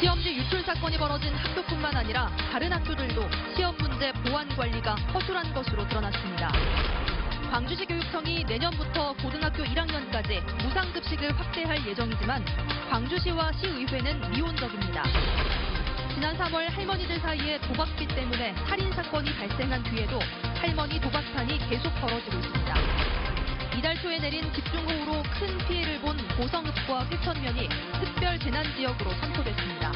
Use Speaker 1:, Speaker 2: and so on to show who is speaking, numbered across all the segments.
Speaker 1: 시험지 유출 사건이 벌어진 학교뿐만 아니라 다른 학교들도 시험 문제 보안 관리가 허술한 것으로 드러났습니다. 광주시 교육청이 내년부터 고등학교 1학년까지 무상급식을 확대할 예정이지만 광주시와 시의회는 미온적입니다. 지난 3월 할머니들 사이에 도박비 때문에 살인 사건이 발생한 뒤에도 할머니 도박판이 계속 벌어지고 있습니다. 이달 초에 내린 집중호우로 큰 피해를 본 고성읍과 회천면이 특별 재난 지역으로 선포됐습니다.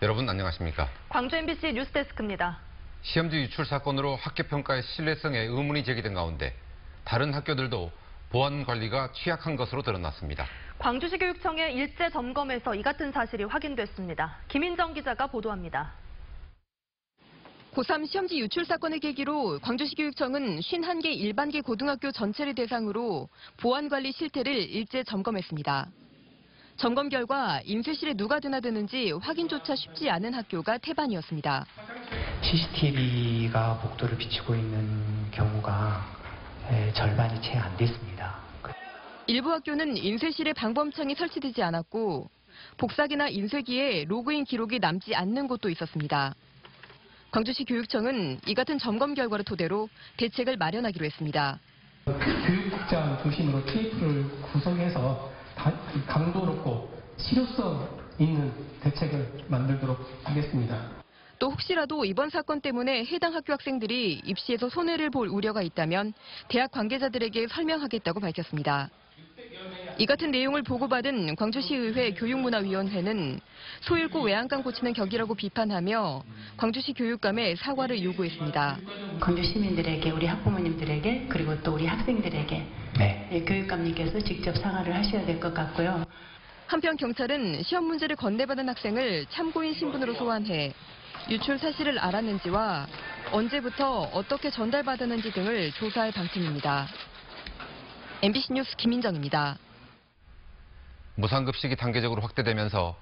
Speaker 2: 여러분 안녕하십니까?
Speaker 1: 광주 MBC 뉴스데스크입니다.
Speaker 2: 시험지 유출 사건으로 학교 평가의 신뢰성에 의문이 제기된 가운데 다른 학교들도 보안 관리가 취약한 것으로 드러났습니다.
Speaker 1: 광주시 교육청의 일제 점검에서 이 같은 사실이 확인됐습니다. 김인정 기자가 보도합니다.
Speaker 3: 고3 시험지 유출 사건을 계기로 광주시 교육청은 51개 일반계 고등학교 전체를 대상으로 보안 관리 실태를 일제 점검했습니다. 점검 결과 인쇄실에 누가 드나드는지 확인조차 쉽지 않은 학교가 태반이었습니다.
Speaker 4: CCTV가 복도를 비추고 있는 경우가 절반이 채 안 됐습니다.
Speaker 3: 일부 학교는 인쇄실에 방범창이 설치되지 않았고 복사기나 인쇄기에 로그인 기록이 남지 않는 곳도 있었습니다. 광주시 교육청은 이 같은 점검 결과를 토대로 대책을 마련하기로 했습니다.
Speaker 4: 교육국장 중심으로 TF를 구성해서 강도 높고 실효성 있는 대책을 만들도록 하겠습니다.
Speaker 3: 또 혹시라도 이번 사건 때문에 해당 학교 학생들이 입시에서 손해를 볼 우려가 있다면 대학 관계자들에게 설명하겠다고 밝혔습니다. 이 같은 내용을 보고받은 광주시의회 교육문화위원회는 소잃고 외양간 고치는 격이라고 비판하며 광주시 교육감에 사과를 요구했습니다.
Speaker 5: 광주 시민들에게, 우리 학부모님들에게, 그리고 또 우리 학생들에게 교육감님께서 직접 사과를 하셔야 될 것 같고요.
Speaker 3: 한편 경찰은 시험 문제를 건네받은 학생을 참고인 신분으로 소환해 유출 사실을 알았는지와 언제부터 어떻게 전달받았는지 등을 조사할 방침입니다. MBC 뉴스 김인정입니다.
Speaker 2: 무상급식이 단계적으로 확대되면서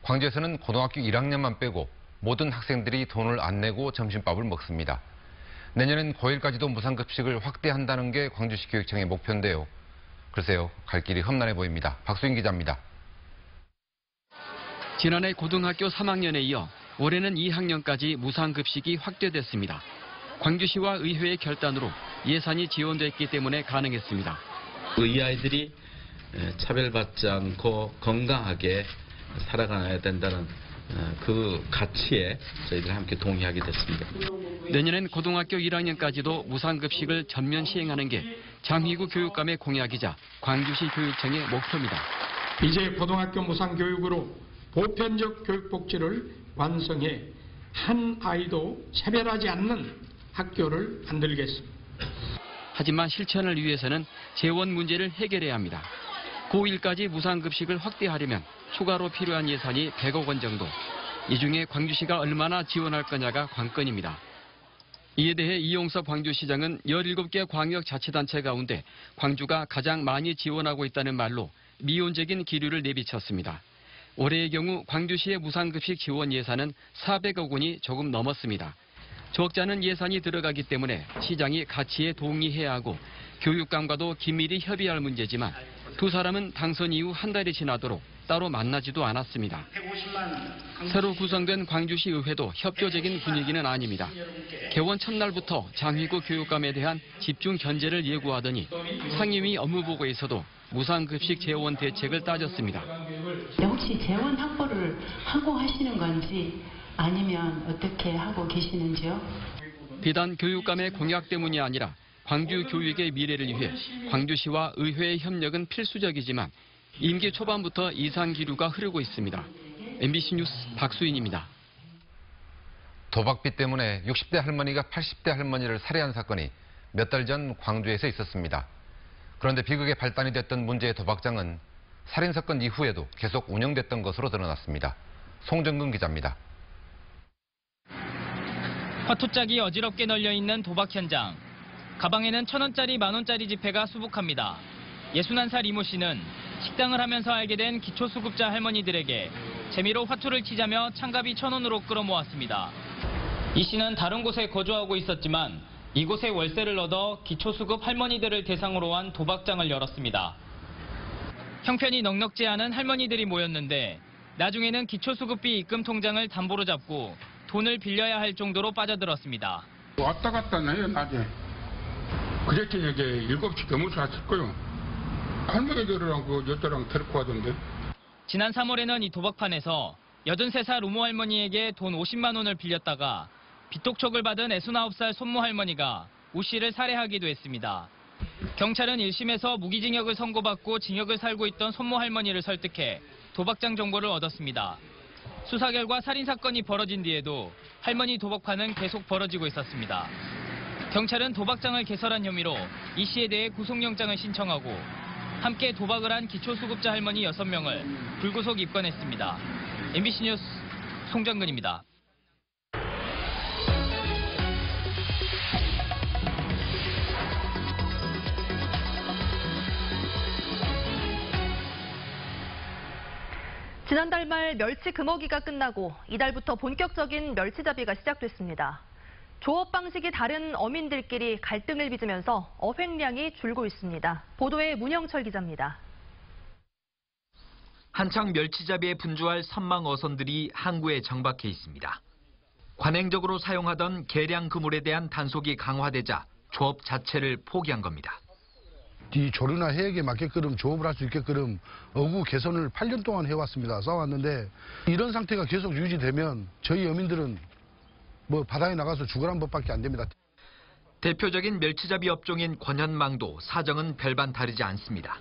Speaker 2: 광주에서는 고등학교 1학년만 빼고 모든 학생들이 돈을 안 내고 점심밥을 먹습니다. 내년엔 고1까지도 무상급식을 확대한다는 게 광주시 교육청의 목표인데요. 글쎄요, 갈 길이 험난해 보입니다. 박수인 기자입니다.
Speaker 6: 지난해 고등학교 3학년에 이어 올해는 2학년까지 무상급식이 확대됐습니다. 광주시와 의회의 결단으로 예산이 지원됐기 때문에 가능했습니다.
Speaker 7: 이 아이들이 차별받지 않고 건강하게 살아가야 된다는 그 가치에 저희들이 함께 동의하게 됐습니다.
Speaker 6: 내년엔 고등학교 1학년까지도 무상급식을 전면 시행하는 게 장희구 교육감의 공약이자 광주시 교육청의 목표입니다.
Speaker 8: 이제 고등학교 무상교육으로 보편적 교육복지를 완성해 한 아이도 차별하지 않는 학교를 만들겠습니다.
Speaker 6: 하지만 실천을 위해서는 재원 문제를 해결해야 합니다. 고1까지 무상급식을 확대하려면 추가로 필요한 예산이 100억 원 정도. 이 중에 광주시가 얼마나 지원할 거냐가 관건입니다. 이에 대해 이용섭 광주시장은 17개 광역자치단체 가운데 광주가 가장 많이 지원하고 있다는 말로 미온적인 기류를 내비쳤습니다. 올해의 경우 광주시의 무상급식 지원 예산은 400억 원이 조금 넘었습니다. 적지 않은 예산이 들어가기 때문에 시장이 가치에 동의해야 하고 교육감과도 긴밀히 협의할 문제지만 두 사람은 당선 이후 한 달이 지나도록 따로 만나지도 않았습니다. 새로 구성된 광주시 의회도 협조적인 분위기는 아닙니다. 개원 첫날부터 장희구 교육감에 대한 집중 견제를 예고하더니 상임위 업무보고에서도 무상급식 재원 대책을 따졌습니다.
Speaker 5: 혹시 재원 확보를 하고 하시는 건지 아니면 어떻게 하고 계시는지요?
Speaker 6: 비단 교육감의 공약 때문이 아니라 광주 교육의 미래를 위해 광주시와 의회의 협력은 필수적이지만 임기 초반부터 이상 기류가 흐르고 있습니다. MBC 뉴스 박수인입니다.
Speaker 2: 도박비 때문에 60대 할머니가 80대 할머니를 살해한 사건이 몇 달 전 광주에서 있었습니다. 그런데 비극의 발단이 됐던 문제의 도박장은 살인사건 이후에도 계속 운영됐던 것으로 드러났습니다. 송정근 기자입니다.
Speaker 9: 화투짝이 어지럽게 널려있는 도박 현장. 가방에는 1,000원짜리, 만원짜리 지폐가 수북합니다. 61살 이모 씨는 식당을 하면서 알게 된 기초수급자 할머니들에게 재미로 화투를 치자며 찬갑이 1,000원으로 끌어모았습니다. 이 씨는 다른 곳에 거주하고 있었지만 이곳에 월세를 얻어 기초수급 할머니들을 대상으로 한 도박장을 열었습니다. 형편이 넉넉지 않은 할머니들이 모였는데 나중에는 기초수급비 입금 통장을 담보로 잡고 돈을 빌려야 할 정도로 빠져들었습니다.
Speaker 10: 왔다 갔다 해요, 낮에. 그제 저녁에 7시 넘어서 왔을 거요. 할머니들이랑 여자랑 데리고 가던데.
Speaker 9: 지난 3월에는 이 도박판에서 83살 우모 할머니에게 돈 50만 원을 빌렸다가 빚독촉을 받은 69살 손모 할머니가 우 씨를 살해하기도 했습니다. 경찰은 1심에서 무기징역을 선고받고 징역을 살고 있던 손모 할머니를 설득해 도박장 정보를 얻었습니다. 수사 결과 살인사건이 벌어진 뒤에도 할머니 도박판은 계속 벌어지고 있었습니다. 경찰은 도박장을 개설한 혐의로 이 씨에 대해 구속영장을 신청하고 함께 도박을 한 기초수급자 할머니 6명을 불구속 입건했습니다. MBC 뉴스 송정근입니다.
Speaker 1: 지난달 말 멸치 금어기가 끝나고 이달부터 본격적인 멸치잡이가 시작됐습니다. 조업 방식이 다른 어민들끼리 갈등을 빚으면서 어획량이 줄고 있습니다. 보도에 문영철 기자입니다.
Speaker 11: 한창 멸치잡이에 분주할 선망 어선들이 항구에 정박해 있습니다. 관행적으로 사용하던 계량 그물에 대한 단속이 강화되자 조업 자체를 포기한 겁니다.
Speaker 12: 이 조류나 해역에 맞게끔 조업을 할 수 있게끔 어구 개선을 8년 동안 해왔습니다. 써왔는데 이런 상태가 계속 유지되면 저희 어민들은 바다에 나가서 죽으라는 법밖에 안 됩니다.
Speaker 11: 대표적인 멸치잡이 업종인 권현망도 사정은 별반 다르지 않습니다.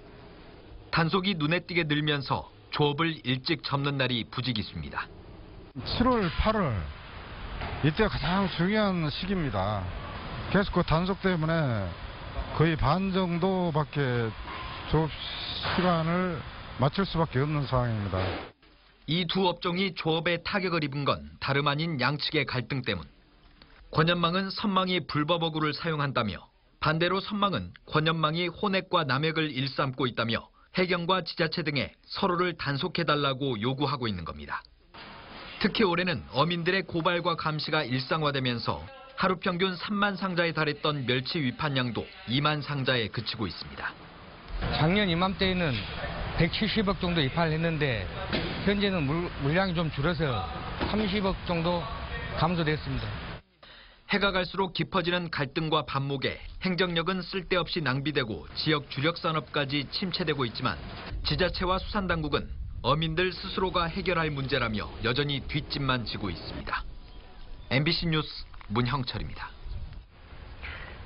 Speaker 11: 단속이 눈에 띄게 늘면서 조업을 일찍 접는 날이 부지기수입니다.
Speaker 13: 7월, 8월 이때가 가장 중요한 시기입니다. 계속 그 단속 때문에 거의 반 정도밖에 조업 시간을 맞출 수밖에 없는 상황입니다.
Speaker 11: 이 두 업종이 조업에 타격을 입은 건 다름 아닌 양측의 갈등 때문. 권현망은 선망이 불법 어구를 사용한다며 반대로 선망은 권현망이 혼액과 남획을 일삼고 있다며 해경과 지자체 등에 서로를 단속해달라고 요구하고 있는 겁니다. 특히 올해는 어민들의 고발과 감시가 일상화되면서 하루 평균 3만 상자에 달했던 멸치 위판량도 2만 상자에 그치고 있습니다.
Speaker 14: 작년 이맘때에는 170억 정도 입판을 했는데 현재는 물량이 좀 줄어서 30억 정도 감소됐습니다.
Speaker 11: 해가 갈수록 깊어지는 갈등과 반목에 행정력은 쓸데없이 낭비되고 지역 주력 산업까지 침체되고 있지만 지자체와 수산당국은 어민들 스스로가 해결할 문제라며 여전히 뒷짐만 지고 있습니다. MBC 뉴스 문형철입니다.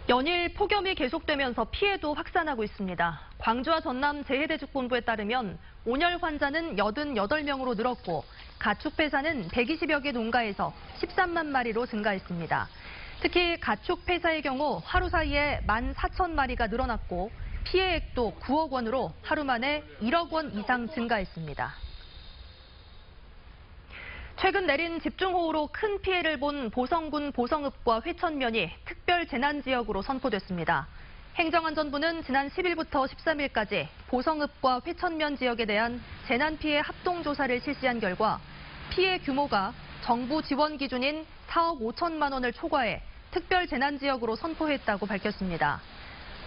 Speaker 1: 연일 폭염이 계속되면서 피해도 확산하고 있습니다. 광주와 전남 재해대책본부에 따르면 온열 환자는 88명으로 늘었고 가축 폐사는 120여 개 농가에서 13만 마리로 증가했습니다. 특히 가축 폐사의 경우 하루 사이에 14,000마리가 늘어났고 피해액도 9억 원으로 하루 만에 1억 원 이상 증가했습니다. 최근 내린 집중호우로 큰 피해를 본 보성군 보성읍과 회천면이 특별 재난지역으로 선포됐습니다. 행정안전부는 지난 10일부터 13일까지 보성읍과 회천면 지역에 대한 재난피해 합동조사를 실시한 결과 피해 규모가 정부 지원 기준인 4억 5천만 원을 초과해 특별 재난지역으로 선포했다고 밝혔습니다.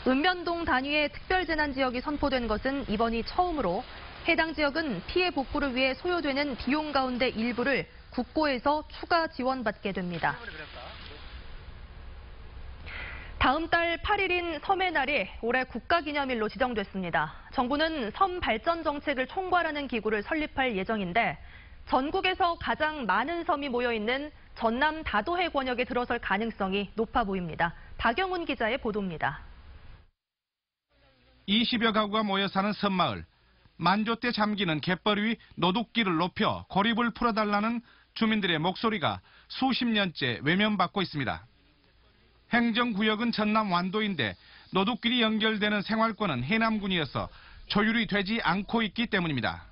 Speaker 1: 읍면동 단위의 특별 재난지역이 선포된 것은 이번이 처음으로 해당 지역은 피해 복구를 위해 소요되는 비용 가운데 일부를 국고에서 추가 지원받게 됩니다. 다음 달 8일인 섬의 날이 올해 국가기념일로 지정됐습니다. 정부는 섬 발전 정책을 총괄하는 기구를 설립할 예정인데 전국에서 가장 많은 섬이 모여있는 전남 다도해 권역에 들어설 가능성이 높아 보입니다. 박영훈 기자의 보도입니다.
Speaker 15: 20여 가구가 모여 사는 섬마을. 만조 때 잠기는 갯벌 위 노둑길을 높여 고립을 풀어달라는 주민들의 목소리가 수십 년째 외면받고 있습니다. 행정구역은 전남 완도인데 노둑길이 연결되는 생활권은 해남군이어서 조율이 되지 않고 있기 때문입니다.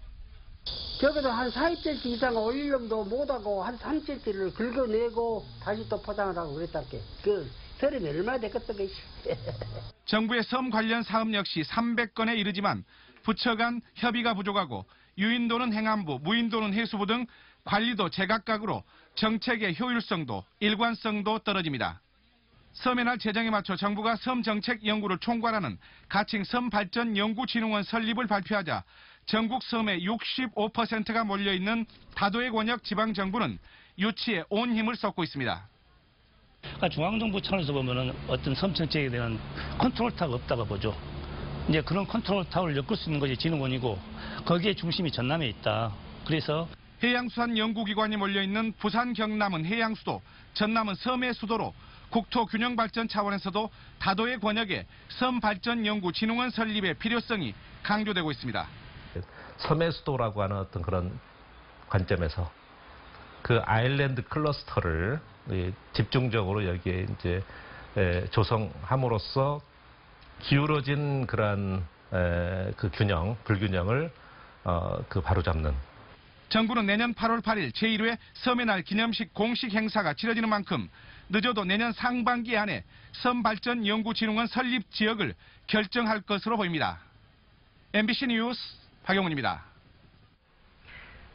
Speaker 16: 저기도 한 4일째 이상 올리려도 못하고 한 3일째를 긁어내고 다시 또 포장을 하고 그랬다게. 그 서름이 얼마나 됐겠다게.
Speaker 15: 정부의 섬 관련 사업 역시 300건에 이르지만 부처 간 협의가 부족하고 유인도는 행안부, 무인도는 해수부 등 관리도 제각각으로 정책의 효율성도 일관성도 떨어집니다. 섬의 날 제정에 맞춰 정부가 섬정책 연구를 총괄하는 가칭 섬발전연구진흥원 설립을 발표하자 전국 섬의 65%가 몰려있는 다도해 권역 지방정부는 유치에 온 힘을 쏟고 있습니다.
Speaker 17: 그러니까 중앙정부 차원에서 보면은 어떤 섬 정책에 대한 컨트롤 타워가 없다고 보죠. 이제 그런 컨트롤 타워를 엮을 수 있는 것이 진흥원이고 거기에 중심이 전남에 있다. 그래서
Speaker 15: 해양수산연구기관이 몰려있는 부산 경남은 해양수도, 전남은 섬의 수도로 국토균형발전 차원에서도 다도해 권역에 섬발전연구진흥원 설립의 필요성이 강조되고 있습니다.
Speaker 18: 섬의 수도라고 하는 어떤 그런 관점에서 그 아일랜드 클러스터를 집중적으로 여기에 이제 조성함으로써 기울어진 그러한 그 불균형을 바로잡는.
Speaker 15: 정부는 내년 8월 8일 제1회 섬의 날 기념식 공식 행사가 치러지는 만큼 늦어도 내년 상반기 안에 섬발전연구진흥원 설립 지역을 결정할 것으로 보입니다. MBC 뉴스 박영훈입니다.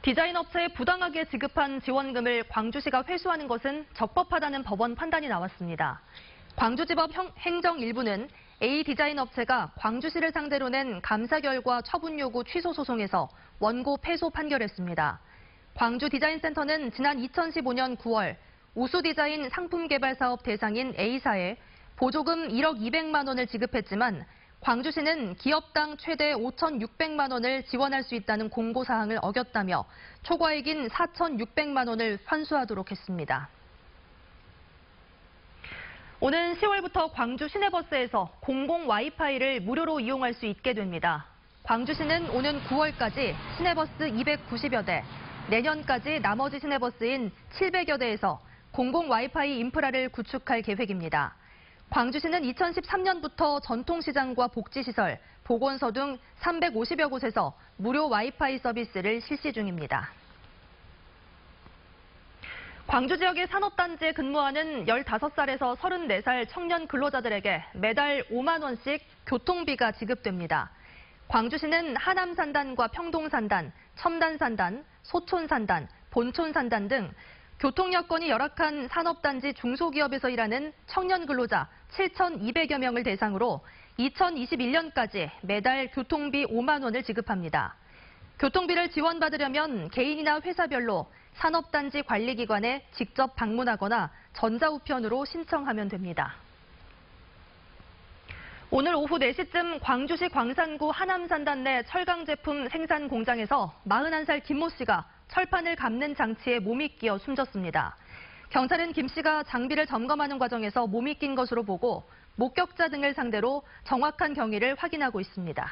Speaker 1: 디자인 업체에 부당하게 지급한 지원금을 광주시가 회수하는 것은 적법하다는 법원 판단이 나왔습니다. 광주지법 행정 1부는 A 디자인 업체가 광주시를 상대로 낸 감사 결과 처분 요구 취소 소송에서 원고 패소 판결했습니다. 광주 디자인센터는 지난 2015년 9월 우수 디자인 상품 개발 사업 대상인 A사에 보조금 1억 200만 원을 지급했지만 광주시는 기업당 최대 5,600만 원을 지원할 수 있다는 공고사항을 어겼다며 초과액인 4,600만 원을 환수하도록 했습니다. 오는 10월부터 광주 시내버스에서 공공 와이파이를 무료로 이용할 수 있게 됩니다. 광주시는 오는 9월까지 시내버스 290여 대, 내년까지 나머지 시내버스인 700여 대에서 공공 와이파이 인프라를 구축할 계획입니다. 광주시는 2013년부터 전통시장과 복지시설, 보건소 등 350여 곳에서 무료 와이파이 서비스를 실시 중입니다. 광주 지역의 산업단지에 근무하는 15살에서 34살 청년 근로자들에게 매달 5만 원씩 교통비가 지급됩니다. 광주시는 하남산단과 평동산단, 첨단산단, 소촌산단, 본촌산단 등 교통 여건이 열악한 산업단지 중소기업에서 일하는 청년 근로자 7,200여 명을 대상으로 2021년까지 매달 교통비 5만 원을 지급합니다. 교통비를 지원받으려면 개인이나 회사별로 산업단지 관리기관에 직접 방문하거나 전자우편으로 신청하면 됩니다. 오늘 오후 4시쯤 광주시 광산구 하남산단 내 철강 제품 생산 공장에서 41살 김모 씨가 철판을 감는 장치에 몸이 끼어 숨졌습니다. 경찰은 김 씨가 장비를 점검하는 과정에서 몸이 낀 것으로 보고 목격자 등을 상대로 정확한 경위를 확인하고 있습니다.